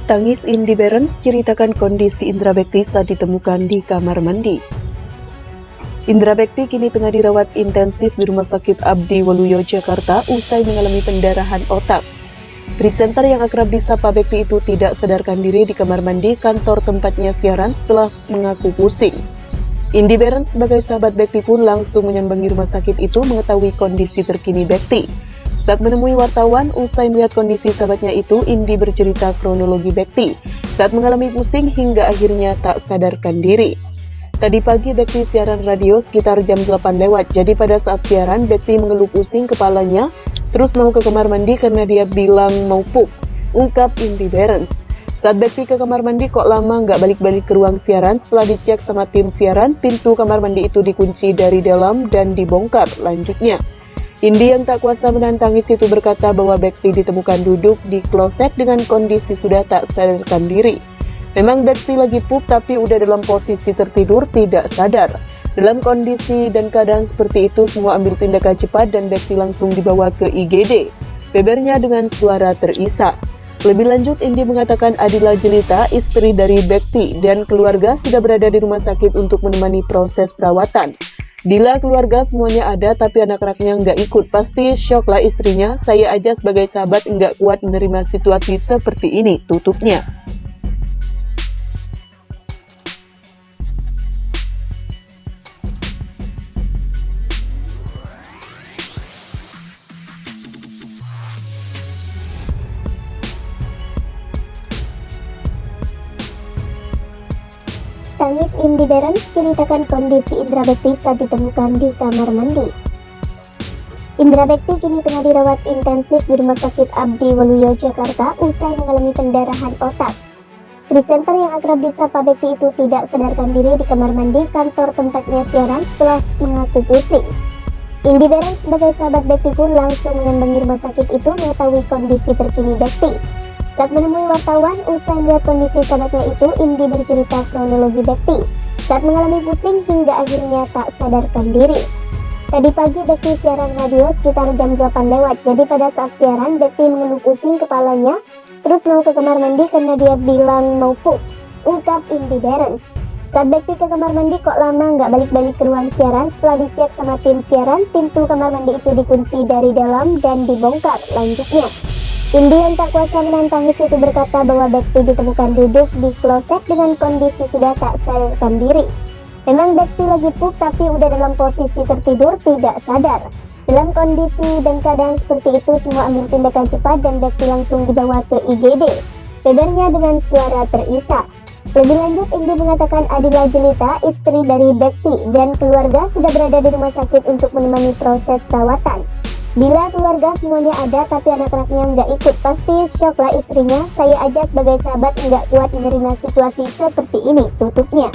Tangis Indy Barens ceritakan kondisi Indra Bekti saat ditemukan di kamar mandi. Indra Bekti kini tengah dirawat intensif di Rumah Sakit Abdi Waluyo, Jakarta usai mengalami pendarahan otak. Presenter yang akrab disapa Bekti itu tidak sadarkan diri di kamar mandi kantor tempatnya siaran setelah mengaku pusing. Indy Barens sebagai sahabat Bekti pun langsung menyambangi rumah sakit itu mengetahui kondisi terkini Bekti. Saat menemui wartawan, usai melihat kondisi sahabatnya itu, Indy bercerita kronologi Bekti saat mengalami pusing hingga akhirnya tak sadarkan diri. Tadi pagi Bekti siaran radio sekitar jam 8 lewat, jadi pada saat siaran Bekti mengeluh pusing kepalanya, terus mau ke kamar mandi karena dia bilang mau pup, ungkap Indy Barens. Saat Bekti ke kamar mandi kok lama nggak balik-balik ke ruang siaran, setelah dicek sama tim siaran, pintu kamar mandi itu dikunci dari dalam dan dibongkar lanjutnya. Indy yang tak kuasa menahan tangis itu berkata bahwa Bekti ditemukan duduk di kloset dengan kondisi sudah tak sadarkan diri. Memang Bekti lagi pup tapi udah dalam posisi tertidur tidak sadar. Dalam kondisi dan keadaan seperti itu semua ambil tindakan cepat dan Bekti langsung dibawa ke IGD. Bebernya dengan suara terisak. Lebih lanjut Indy mengatakan Adila Jelita, istri dari Bekti dan keluarga sudah berada di rumah sakit untuk menemani proses perawatan. Dila keluarga semuanya ada tapi anak-anaknya nggak ikut, pasti shock lah istrinya, saya aja sebagai sahabat nggak kuat menerima situasi seperti ini, tutupnya. Tangis Indy Barens ceritakan kondisi Indra Bekti saat ditemukan di kamar mandi. Indra Bekti kini tengah dirawat intensif di Rumah Sakit Abdi Waluyo, Jakarta usai mengalami pendarahan otak. Presenter yang akrab disapa Bekti itu tidak sadarkan diri di kamar mandi kantor tempatnya siaran setelah mengaku pusing. Indy Barens sebagai sahabat Bekti pun langsung menyambangi rumah sakit itu mengetahui kondisi terkini Bekti. Saat menemui wartawan, usai melihat kondisi sahabatnya itu, Indy bercerita kronologi Bekti saat mengalami pusing hingga akhirnya tak sadarkan diri. Tadi pagi Bekti siaran radio sekitar jam 8 lewat, jadi pada saat siaran Bekti mengeluh pusing kepalanya, terus mau ke kamar mandi karena dia bilang mau pup, ungkap Indy Barens. Saat Bekti ke kamar mandi kok lama nggak balik-balik ke ruang siaran, setelah dicek sama tim siaran, pintu kamar mandi itu dikunci dari dalam dan dibongkar lanjutnya. Indy yang tak kuasa menahan tangis itu berkata bahwa Bekti ditemukan duduk di kloset dengan kondisi sudah tak sadarkan diri. Memang Bekti lagi pup tapi udah dalam posisi tertidur tidak sadar. Dalam kondisi dan keadaan seperti itu semua ambil tindakan cepat dan Bekti langsung dibawa ke IGD. Bebernya dengan suara terisak. Lebih lanjut Indy mengatakan Adila Jelita, istri dari Bekti dan keluarga sudah berada di rumah sakit untuk menemani proses perawatan. Bila keluarga semuanya ada tapi anak-anaknya nggak ikut, pasti shock lah istrinya, saya aja sebagai sahabat nggak kuat menerima situasi seperti ini, tutupnya.